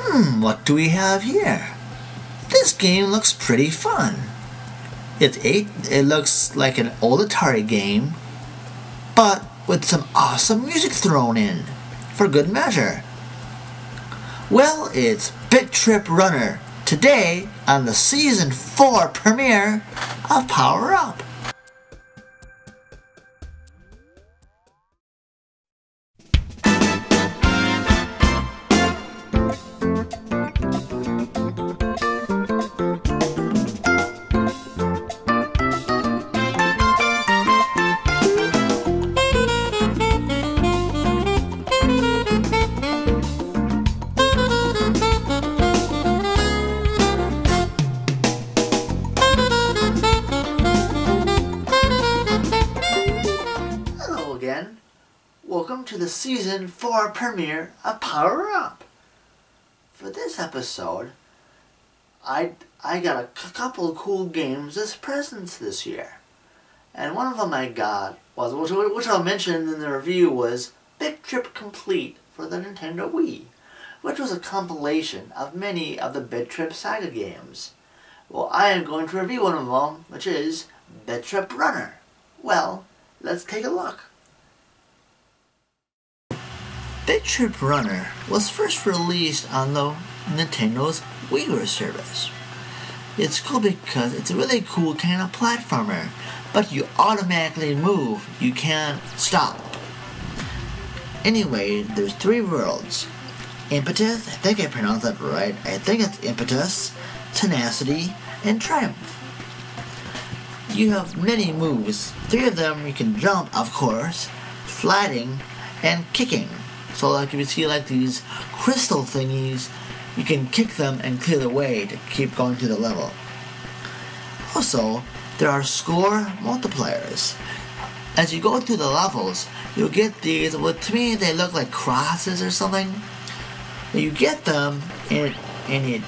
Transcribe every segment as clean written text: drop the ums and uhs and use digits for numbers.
What do we have here? This game looks pretty fun. It looks like an old Atari game, but with some awesome music thrown in, for good measure. Well, it's Bit.Trip Runner, today on the Season 4 premiere of Power Up. Again, welcome to the Season 4 premiere of Power Up. For this episode, I got a couple of cool games as presents this year. And one of them I got was, which I'll mention in the review, was Bit.Trip Complete for the Nintendo Wii, which was a compilation of many of the Bit.Trip saga games. Well, I am going to review one of them, which is Bit.Trip Runner. Well, let's take a look. Bit.Trip Runner was first released on the Nintendo's Wii service. It's cool because it's a really cool kind of platformer, but you automatically move, you can't stop. Anyway, there's 3 worlds. Impetus, I think I pronounced that right, I think it's Impetus, Tenacity, and Triumph. You have many moves. 3 of them you can jump, of course, sliding, and kicking. So like if you see like these crystal thingies, you can kick them and clear the way to keep going through the level. Also, there are score multipliers. As you go through the levels, you'll get these, well, to me they look like crosses or something. You get them and it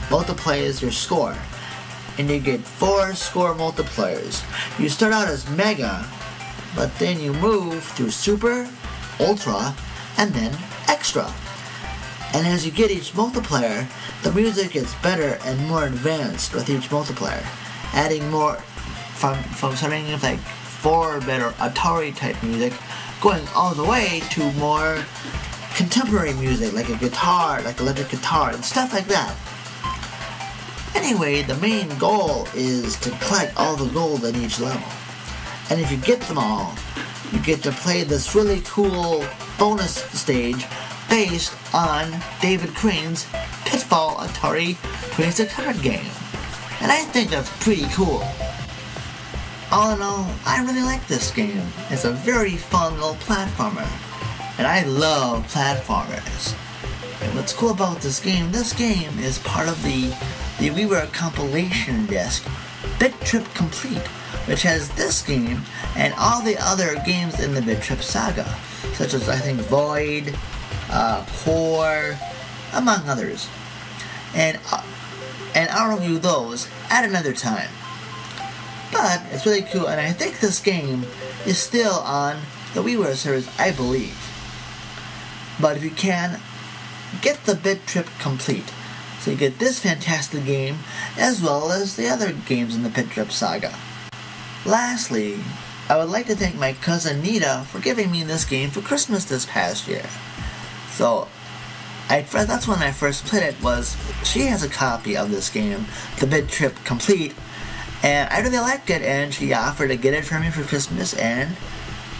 multiplies your score. And you get 4 score multipliers. You start out as Mega, but then you move through Super, Ultra, and then Extra. And as you get each multiplier, the music gets better and more advanced with each multiplier, adding more from starting with like 4-bit or Atari type music, going all the way to more contemporary music like a guitar, like electric guitar and stuff like that. Anyway, the main goal is to collect all the gold in each level. And if you get them all, you get to play this really cool bonus stage based on David Crane's Pitfall Atari 2600 game. And I think that's pretty cool. All in all, I really like this game. It's a very fun little platformer. And I love platformers. And what's cool about this game is part of the WiiWare compilation disc, Bit.Trip Complete, which has this game and all the other games in the Bit.Trip saga, such as I think Void, Core, among others. And I'll review those at another time. But it's really cool, and I think this game is still on the WiiWare service, I believe. But if you can, get the Bit.Trip Complete, so you get this fantastic game as well as the other games in the Bit.Trip saga. Lastly, I would like to thank my cousin Nita for giving me this game for Christmas this past year. So, that's when I first played it. She has a copy of this game, the Bit.Trip Complete, and I really liked it, and she offered to get it for me for Christmas, and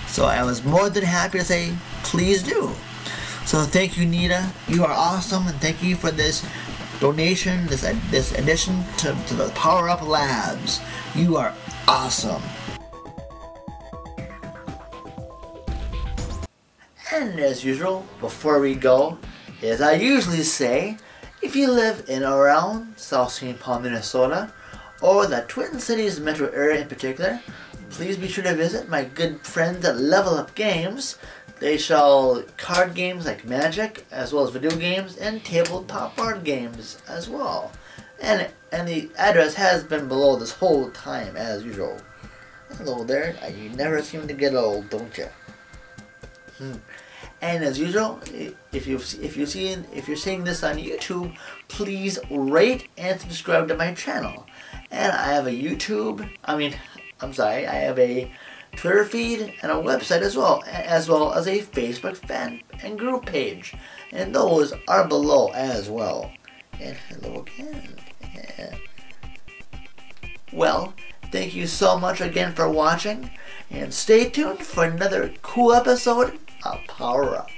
so I was more than happy to say, please do. So thank you, Nita. You are awesome, and thank you for this donation, this addition to the Power Up Labs. You are awesome. And as usual, before we go, as I usually say, if you live in or around South St. Paul, Minnesota, or the Twin Cities metro area in particular, please be sure to visit my good friends at Level Up Games. They sell card games like Magic, as well as video games and tabletop board games as well. And the address has been below this whole time, as usual. Hello there, you never seem to get old, don't you? And as usual, if you're seeing this on YouTube, please rate and subscribe to my channel. And I have a I have a Twitter feed and a website as well as a Facebook fan and group page. And those are below as well. And hello again. Yeah. Well, thank you so much again for watching, and stay tuned for another cool episode of Power Up.